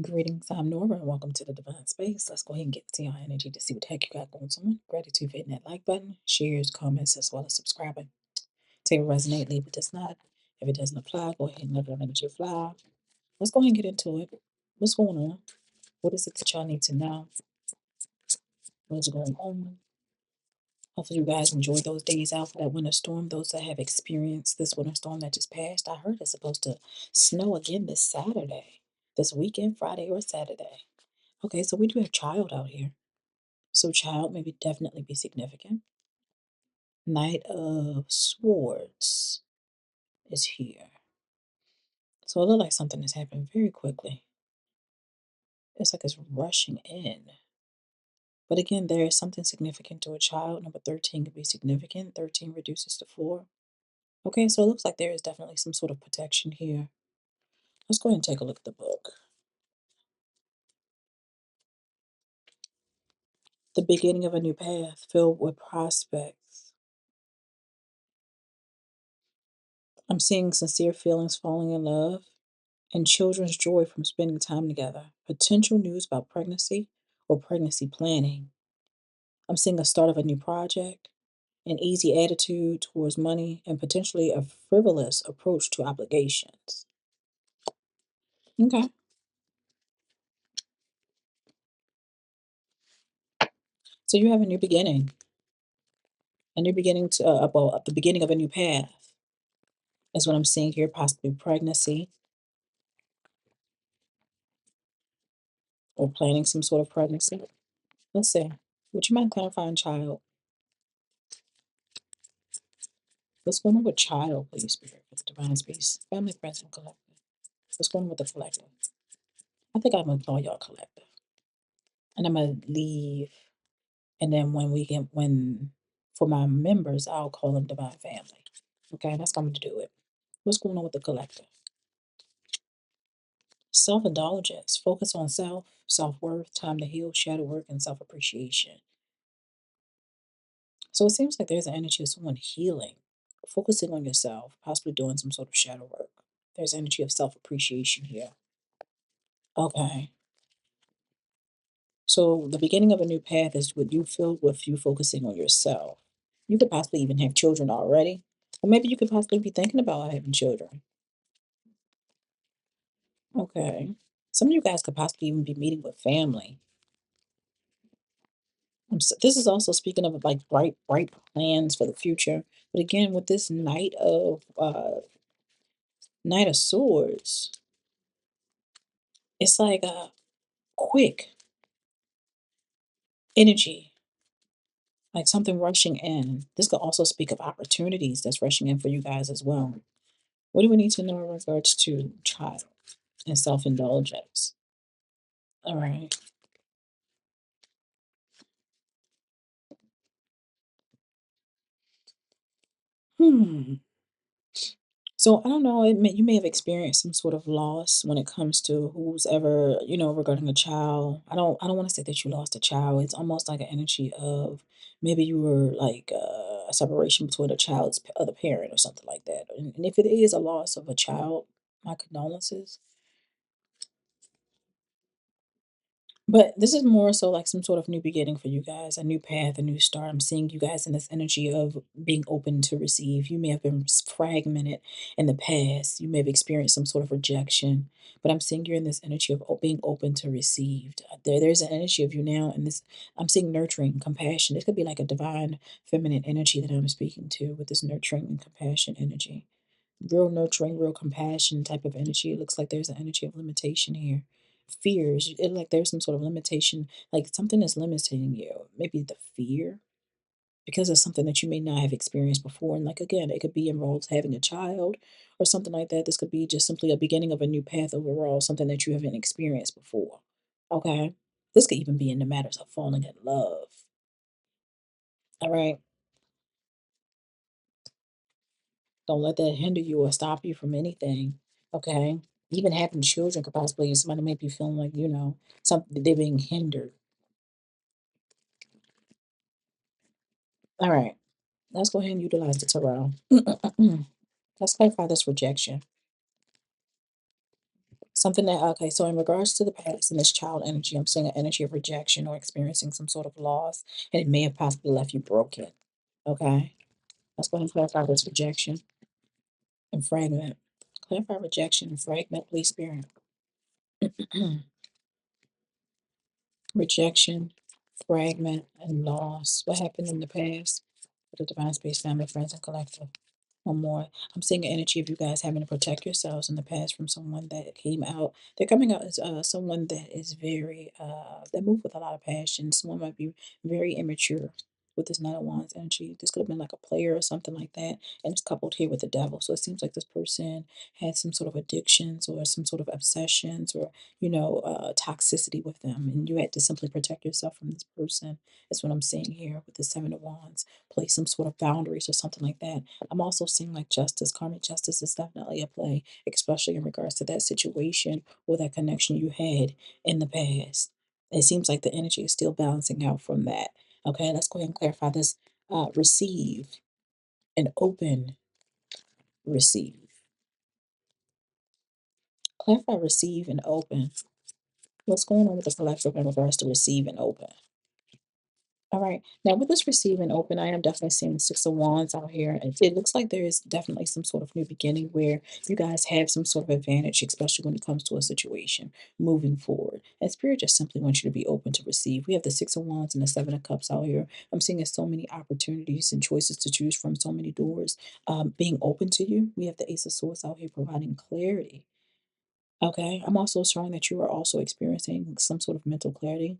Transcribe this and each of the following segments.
Greetings, I'm Nora, and welcome to the Divine Space. Let's go ahead and get into your energy to see what the heck you got going on. Gratitude for hitting that like button, shares, comments, as well as subscribing. Take it resonate, leave it does not. If it doesn't apply, go ahead and let that energy fly. Let's go ahead and get into it. What's going on? What is it that y'all need to know? What is going on? Hopefully, you guys enjoyed those days out for that winter storm. Those that have experienced this winter storm that just passed, I heard it's supposed to snow again this Saturday, this weekend, Friday or Saturday. Okay, so we do have child out here. So child maybe definitely be significant. Knight of Swords is here. So it looks like something is happening very quickly. It's like it's rushing in. But again, there is something significant to a child. Number 13 could be significant. 13 reduces to 4. Okay, so it looks like there is definitely some sort of protection here. Let's go ahead and take a look at the book. The beginning of a new path filled with prospects. I'm seeing sincere feelings falling in love and children's joy from spending time together. Potential news about pregnancy or pregnancy planning. I'm seeing a start of a new project, an easy attitude towards money, and potentially a frivolous approach to obligations. Okay. So you have a new beginning to, well, the beginning of a new path is what I'm seeing here, possibly pregnancy or planning some sort of pregnancy. Let's see. Would you mind clarifying child? What's going on with child, please, Spirit, with the divine space? Family, friends, and collective. What's going on with the collective? I think I'm gonna call y'all collective. And I'm gonna leave. And then when for my members, I'll call them divine family. Okay, that's how I'm gonna do it. What's going on with the collective? Self-indulgence, focus on self, self-worth, time to heal, shadow work, and self-appreciation. So it seems like there's an energy of someone healing, focusing on yourself, possibly doing some sort of shadow work. There's energy of self-appreciation here. Okay. So the beginning of a new path is what you feel with you focusing on yourself. You could possibly even have children already. Or maybe you could possibly be thinking about having children. Okay. Some of you guys could possibly even be meeting with family. This is also speaking of like bright plans for the future. But again, with this Knight of Swords, it's like a quick energy, like something rushing in. This could also speak of opportunities that's rushing in for you guys as well. What do we need to know in regards to child and self-indulgence? All right. Hmm. So I don't know. You may have experienced some sort of loss when it comes to who's ever, regarding a child. I don't want to say that you lost a child. It's almost like an energy of maybe you were like a separation between a child's other parent or something like that. And if it is a loss of a child, my condolences. But this is more so like some sort of new beginning for you guys, a new path, a new start. I'm seeing you guys in this energy of being open to receive. You may have been fragmented in the past. You may have experienced some sort of rejection, but I'm seeing you're in this energy of being open to received. There's an energy of you now, and this I'm seeing nurturing, compassion. This could be like a divine feminine energy that I'm speaking to with this nurturing and compassion energy. Real nurturing, real compassion type of energy. It looks like there's an energy of limitation here. Fears, like there's some sort of limitation, like something is limiting you. Maybe the fear because of something that you may not have experienced before. And like again, it could be involved having a child or something like that. This could be just simply a beginning of a new path overall, something that you haven't experienced before. Okay. This could even be in the matters of falling in love. All right. Don't let that hinder you or stop you from anything. Okay. Even having children could possibly somebody may be feeling like, something they're being hindered. All right. Let's go ahead and utilize the tarot. Let's clarify this rejection. Something that okay, so in regards to the past and this child energy, I'm seeing an energy of rejection or experiencing some sort of loss, and it may have possibly left you broken. Okay? Let's go ahead and clarify this rejection and fragment. Clarify rejection and fragment, please, Spirit. Rejection, fragment, and loss. What happened in the past with the Divine Space family, friends, and collective? One more. I'm seeing an energy of you guys having to protect yourselves in the past from someone that came out. They're coming out as someone that is very that move with a lot of passion. Someone might be very immature with this Knight of Wands energy. This could have been like a player or something like that, and it's coupled here with the devil. So it seems like this person had some sort of addictions or some sort of obsessions or toxicity with them, and you had to simply protect yourself from this person. That's what I'm seeing here with the Seven of Wands. Place some sort of boundaries or something like that. I'm also seeing like justice, karmic justice is definitely a play, especially in regards to that situation or that connection you had in the past. It seems like the energy is still balancing out from that. Okay, let's go ahead and clarify this. Receive and open, receive. Clarify receive and open. What's going on with the collective in regards to receive and open? All right. Now, with this receive and open, I am definitely seeing the Six of Wands out here. It looks like there is definitely some sort of new beginning where you guys have some sort of advantage, especially when it comes to a situation moving forward. And Spirit just simply wants you to be open to receive. We have the Six of Wands and the Seven of Cups out here. I'm seeing so many opportunities and choices to choose from, so many doors being open to you. We have the Ace of Swords out here providing clarity. Okay. I'm also showing that you are also experiencing some sort of mental clarity.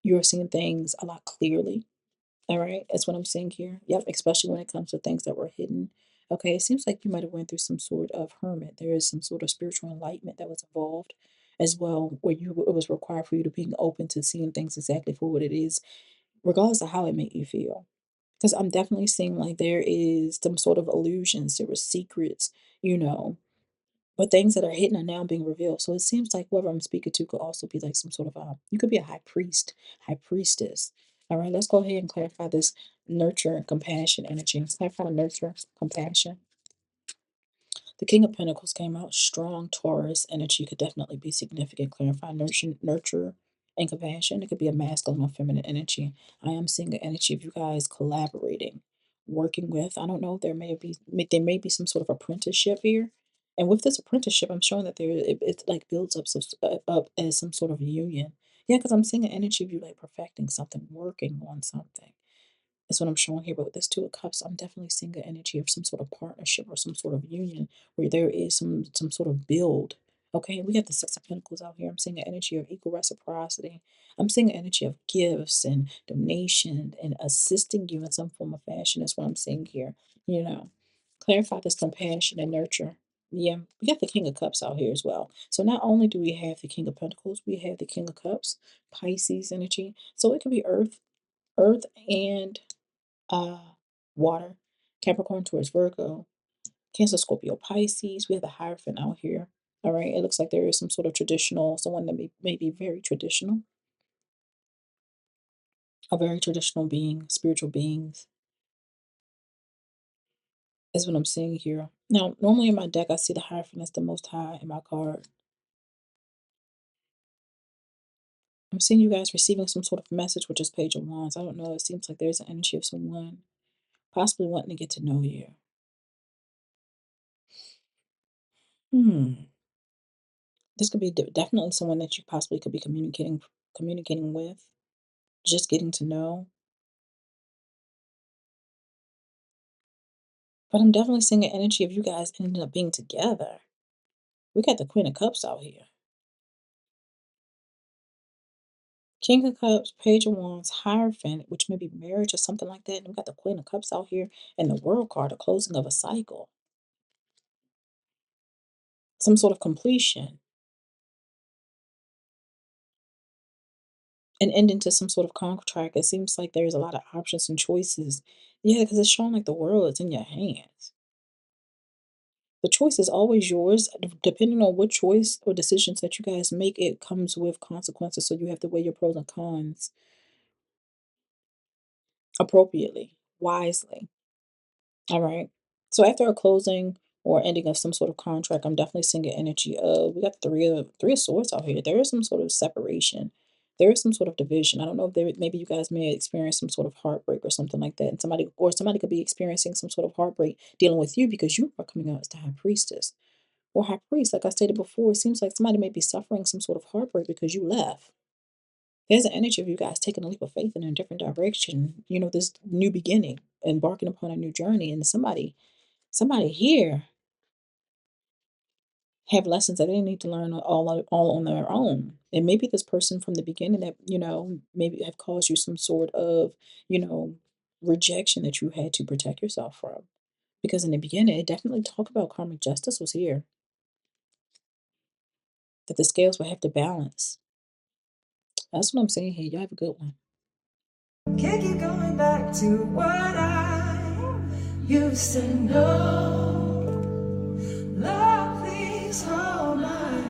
You're seeing things a lot clearly. All right, that's what I'm seeing here. Yep, especially when it comes to things that were hidden. Okay, it seems like you might have went through some sort of hermit. There is some sort of spiritual enlightenment that was involved as well, where it was required for you to being open to seeing things exactly for what it is, regardless of how it made you feel. Because I'm definitely seeing like there is some sort of illusions, there were secrets, you know, but things that are hidden are now being revealed. So it seems like whoever I'm speaking to could also be like some sort of you could be a high priest, high priestess. All right, let's go ahead and clarify this nurture and compassion energy. Clarify nurture, compassion. The King of Pentacles came out strong. Taurus energy could definitely be significant. Clarify nurture and compassion. It could be a masculine or feminine energy. I am seeing an energy of you guys collaborating, working with. I don't know. There may be some sort of apprenticeship here. And with this apprenticeship, I'm showing that it like builds up up as some sort of union. Yeah, because I'm seeing an energy of you like perfecting something, working on something. That's what I'm showing here. But with this Two of Cups, I'm definitely seeing an energy of some sort of partnership or some sort of union where there is some sort of build. Okay, we have the Six of Pentacles out here. I'm seeing an energy of equal reciprocity. I'm seeing an energy of gifts and donation and assisting you in some form of fashion. That's what I'm seeing here. You know, clarify this compassion and nurture. Yeah, we got the King of Cups out here as well. So not only do we have the King of Pentacles, we have the King of Cups, Pisces energy. So it could be earth and uh, water, Capricorn towards Virgo, Cancer, Scorpio, Pisces. We have the Hierophant out here. All right. It looks like there is some sort of traditional, someone that may be very traditional, a very traditional being, spiritual beings is what I'm seeing here. Now, normally in my deck, I see the Hierophant as the most high in my card. I'm seeing you guys receiving some sort of message, which is Page of Wands. I don't know. It seems like there's an energy of someone possibly wanting to get to know you. Hmm. This could be definitely someone that you possibly could be communicating with, just getting to know. But I'm definitely seeing an energy of you guys ending up being together. We got the Queen of Cups out here. King of Cups, Page of Wands, Hierophant, which may be marriage or something like that. And we got the Queen of Cups out here and the World card, the closing of a cycle. Some sort of completion. And ending to some sort of contract. It seems like there's a lot of options and choices. Yeah, because it's showing like the world is in your hands. The choice is always yours. Depending on what choice or decisions that you guys make, it comes with consequences. So you have to weigh your pros and cons appropriately, wisely. All right. So after a closing or ending of some sort of contract. I'm definitely seeing an energy of, we got three of swords out here. There is some sort of separation. There is some sort of division. I don't know if there, maybe you guys may experience some sort of heartbreak or something like that. And somebody could be experiencing some sort of heartbreak dealing with you because you are coming out as the high priestess or high priest. Like I stated before, it seems like somebody may be suffering some sort of heartbreak because you left. There's an energy of you guys taking a leap of faith in a different direction. This new beginning, embarking upon a new journey, and somebody here have lessons that they need to learn all on their own. And maybe this person from the beginning that, maybe have caused you some sort of, you know, rejection that you had to protect yourself from. Because in the beginning, it definitely talked about karmic justice was here, that the scales would have to balance. That's what I'm saying here. Y'all have a good one. Can't keep going back to what I used to know.